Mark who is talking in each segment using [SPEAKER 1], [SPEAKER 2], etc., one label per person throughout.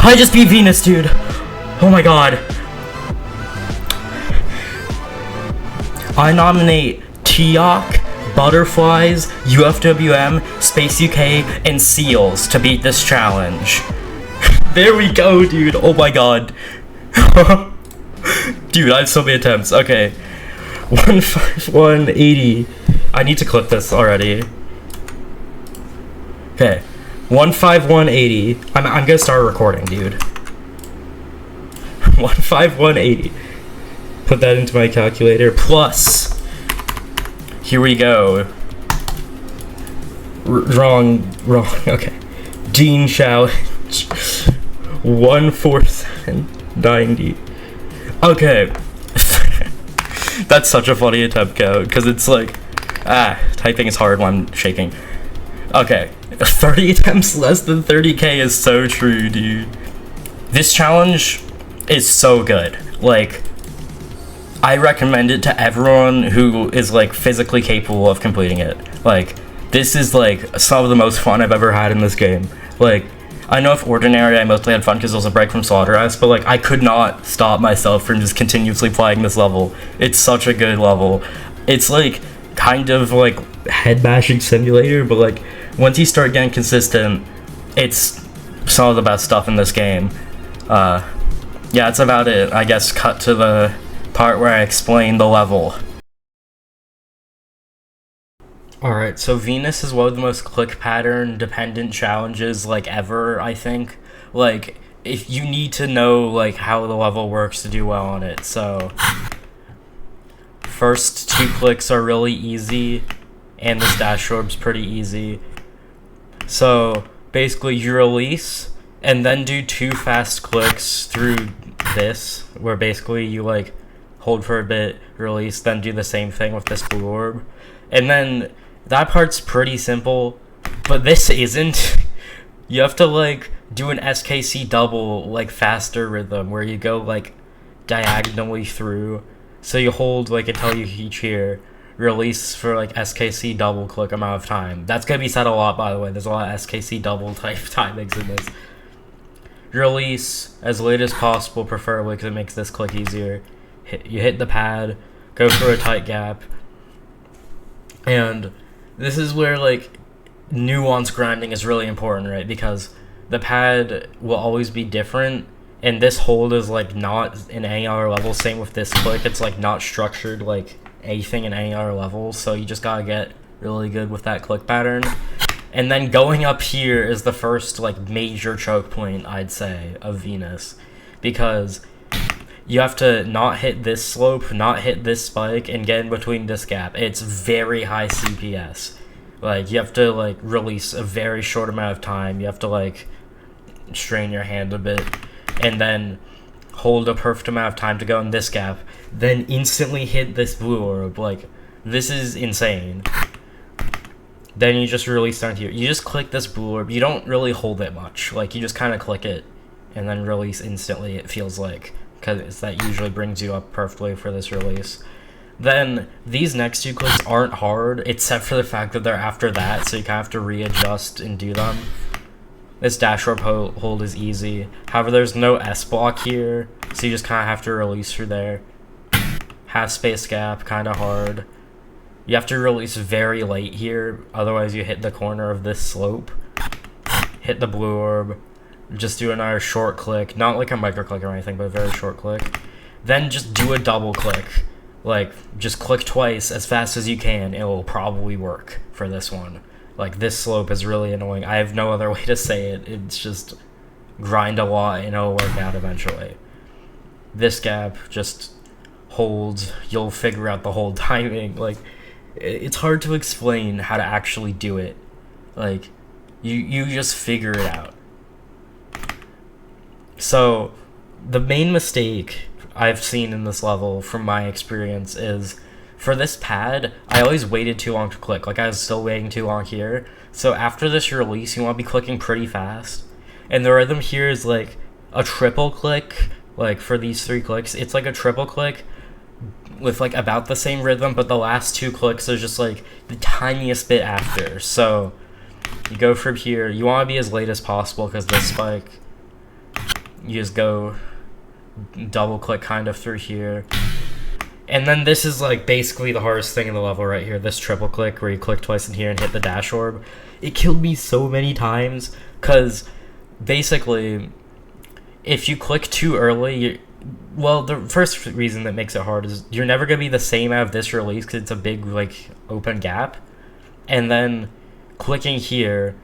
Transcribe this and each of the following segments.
[SPEAKER 1] I just beat Venus, dude. Oh my god. I nominate Teok, Butterflies, UFWM, Space UK, and Seals to beat this challenge. There we go, dude. Oh my god. Dude, I have so many attempts. Okay. 15180. I need to clip this already. Okay. 15180. I'm gonna start recording, dude. 15180. Put that into my calculator. Plus. Here we go. Wrong. Okay. Dean Challenge. 14790. Okay. That's such a funny attempt code, because it's like, typing is hard when I'm shaking. Okay. 30 attempts less than 30k is so true, dude. This challenge is so good. Like, I recommend it to everyone who is like physically capable of completing it. Like, this is like some of the most fun I've ever had in this game. Like, I know if Ordinary I mostly had fun because it was a break from Slaughterhouse, but like I could not stop myself from just continuously playing this level. It's such a good level. It's like kind of like head bashing simulator, but like once you start getting consistent, it's some of the best stuff in this game. Yeah, that's about it. I guess cut to the part where I explain the level. Alright, so Venus is one of the most click pattern dependent challenges like ever, I think. Like, if you need to know like how the level works to do well on it. So first 2 clicks are really easy, and this dash orb's pretty easy. So basically you release and then do 2 fast clicks through this, where basically you like hold for a bit, release, then do the same thing with this blue orb. And then that part's pretty simple, but this isn't. You have to like do an SKC double, like faster rhythm, where you go like diagonally through. So you hold like until you reach here, release for like SKC double click amount of time. That's gonna be said a lot, by the way. There's a lot of SKC double type timings in this. Release as late as possible, preferably, because it makes this click easier. You hit the pad, go through a tight gap, and this is where like nuance grinding is really important, right? Because the pad will always be different, and this hold is like not an AR level. Same with this click, it's like not structured like anything in AR level, so you just gotta get really good with that click pattern. And then going up here is the first like major choke point, I'd say, of Venus, because you have to not hit this slope, not hit this spike, and get in between this gap. It's very high CPS. Like, you have to like release a very short amount of time. You have to like strain your hand a bit, and then hold a perfect amount of time to go in this gap, then instantly hit this blue orb. Like, this is insane. Then you just release down here. You just click this blue orb. You don't really hold it much. Like, you just kind of click it and then release instantly, it feels like, because that usually brings you up perfectly for this release. Then these next 2 clicks aren't hard, except for the fact that they're after that, so you kind of have to readjust and do them. This dash orb hold is easy. However, there's no S block here, so you just kind of have to release through there. Half space gap, kind of hard. You have to release very late here, otherwise you hit the corner of this slope. Hit the blue orb. Just do another short click, not like a micro click or anything, but a very short click. Then just do a double click. Like, just click twice as fast as you can. It will probably work for this one. Like, this slope is really annoying. I have no other way to say it. It's just grind a lot and it'll work out eventually. This gap just holds. You'll figure out the whole timing. Like, it's hard to explain how to actually do it. Like, you just figure it out. So, the main mistake I've seen in this level, from my experience, is for this pad, I always waited too long to click. Like, I was still waiting too long here. So after this release, you want to be clicking pretty fast. And the rhythm here is like a triple click. Like, for these 3 clicks, it's like a triple click with like about the same rhythm, but the last 2 clicks are just like the tiniest bit after. So you go from here. You want to be as late as possible, because this spike you just go double click kind of through here. And then this is like basically the hardest thing in the level right here, this triple click where you click twice in here and hit the dash orb. It killed me so many times because basically if you click too early, well, the first reason that makes it hard is you're never going to be the same out of this release because it's a big like open gap. And then clicking here,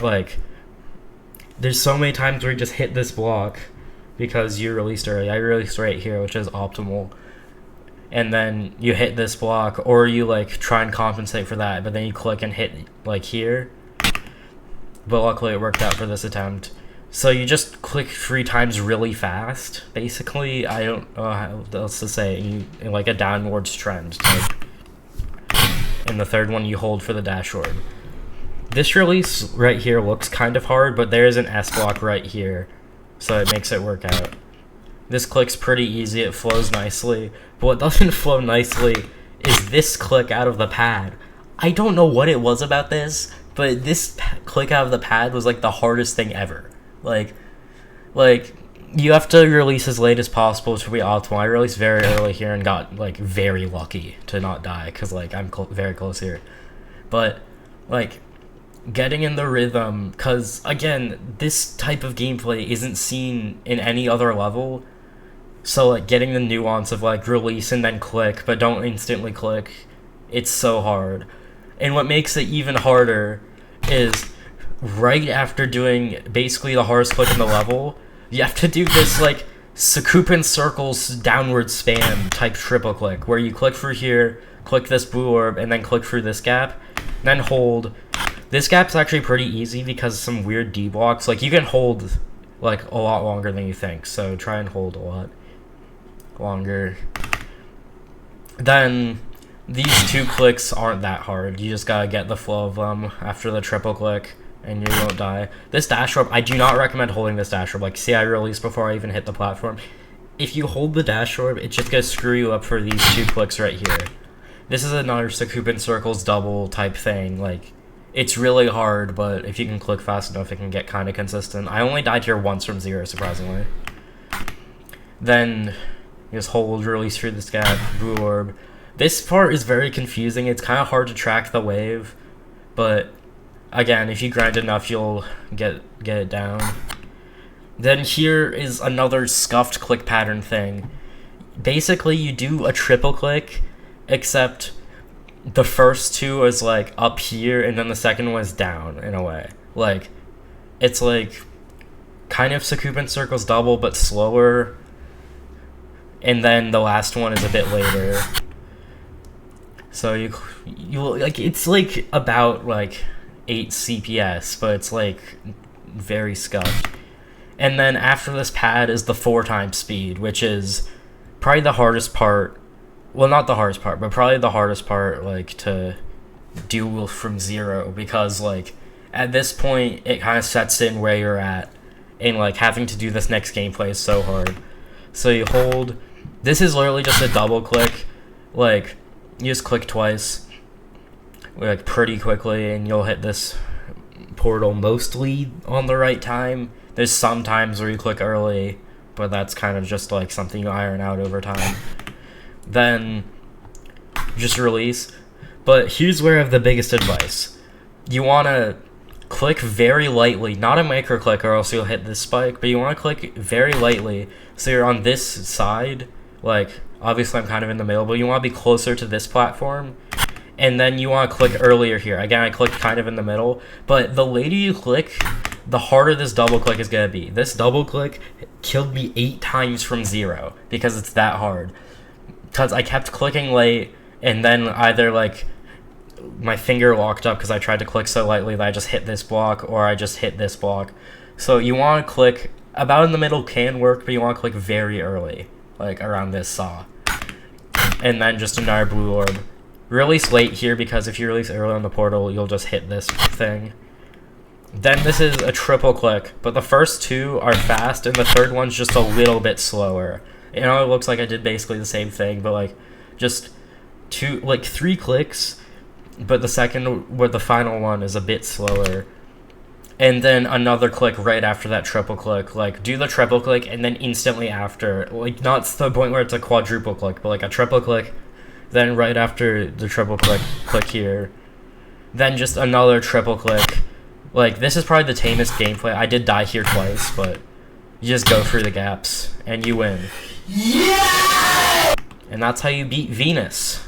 [SPEAKER 1] like there's so many times where you just hit this block because you released early. I released right here, which is optimal. And then you hit this block, or you like try and compensate for that, but then you click and hit like here. But luckily it worked out for this attempt. So you just click 3 times really fast. Basically, I don't know how else to say it. In like a downwards trend. Like, and the third one you hold for the dash orb. This release right here looks kind of hard, but there is an S block right here, so it makes it work out. This click's pretty easy, it flows nicely, but what doesn't flow nicely is this click out of the pad. I don't know what it was about this, but this click out of the pad was like the hardest thing ever. Like you have to release as late as possible to be optimal. I released very early here and got like very lucky to not die because like I'm very close here. But like getting in the rhythm, because again, this type of gameplay isn't seen in any other level. So like getting the nuance of like release and then click, but don't instantly click, it's so hard. And what makes it even harder is right after doing basically the hardest click in the level, you have to do this like Sakupin circles downward spam type triple click, where you click through here, click this blue orb, and then click through this gap, then hold. This gap's actually pretty easy because of some weird D blocks. Like you can hold like a lot longer than you think, so try and hold a lot longer. Then these 2 clicks aren't that hard. You just gotta get the flow of them after the triple click and you won't die. This dash orb, I do not recommend holding this dash orb. Like, see, I released before I even hit the platform. If you hold the dash orb, it's just gonna screw you up for these 2 clicks right here. This is another Sakupin circles double type thing. Like, it's really hard, but if you can click fast enough, it can get kind of consistent. I only died here once from 0, surprisingly. Then you just hold, release through this gap, blue orb. This part is very confusing. It's kind of hard to track the wave, but again, if you grind enough, you'll get it down. Then here is another scuffed click pattern thing. Basically, you do a triple click, except the first 2 is like up here, and then the second one is down in a way. Like, it's like kind of Sakupin circles double, but slower. And then the last one is a bit later. So you like, it's like about like 8 CPS, but it's like very scuffed. And then after this pad is the 4 times speed, which is probably the hardest part. Well, not the hardest part, but probably the hardest part, like, to do from 0, because like at this point it kind of sets in where you're at, and like having to do this next gameplay is so hard. So you hold. This is literally just a double click. Like, you just click twice, like pretty quickly, and you'll hit this portal mostly on the right time. There's some times where you click early, but that's kind of just like something you iron out over time. Then just release. But here's where I have the biggest advice. You want to click very lightly, not a micro click or else you'll hit this spike, but you want to click very lightly so you're on this side. Like, obviously I'm kind of in the middle, but you want to be closer to this platform. And then you want to click earlier here. Again, I clicked kind of in the middle, but the later you click, the harder this double click is going to be. This double click killed me 8 times from 0 because it's that hard. Because I kept clicking late, and then either like my finger locked up because I tried to click so lightly that I just hit this block, or I just hit this block. So you want to click about in the middle can work, but you want to click very early, like around this saw. And then just another blue orb. Release late here, because if you release early on the portal, you'll just hit this thing. Then this is a triple click, but the first 2 are fast, and the third one's just a little bit slower. You know, it looks like I did basically the same thing, but like just 3 clicks, but the second, where the final one is a bit slower. and then another click right after that triple click. Like, do the triple click, and then instantly after, like, not to the point where it's a quadruple click, but like a triple click, then right after the triple click here, then just another triple click. Like, this is probably the tamest gameplay. I did die here twice, but you just go through the gaps, and you win. Yeah! And that's how you beat Venus.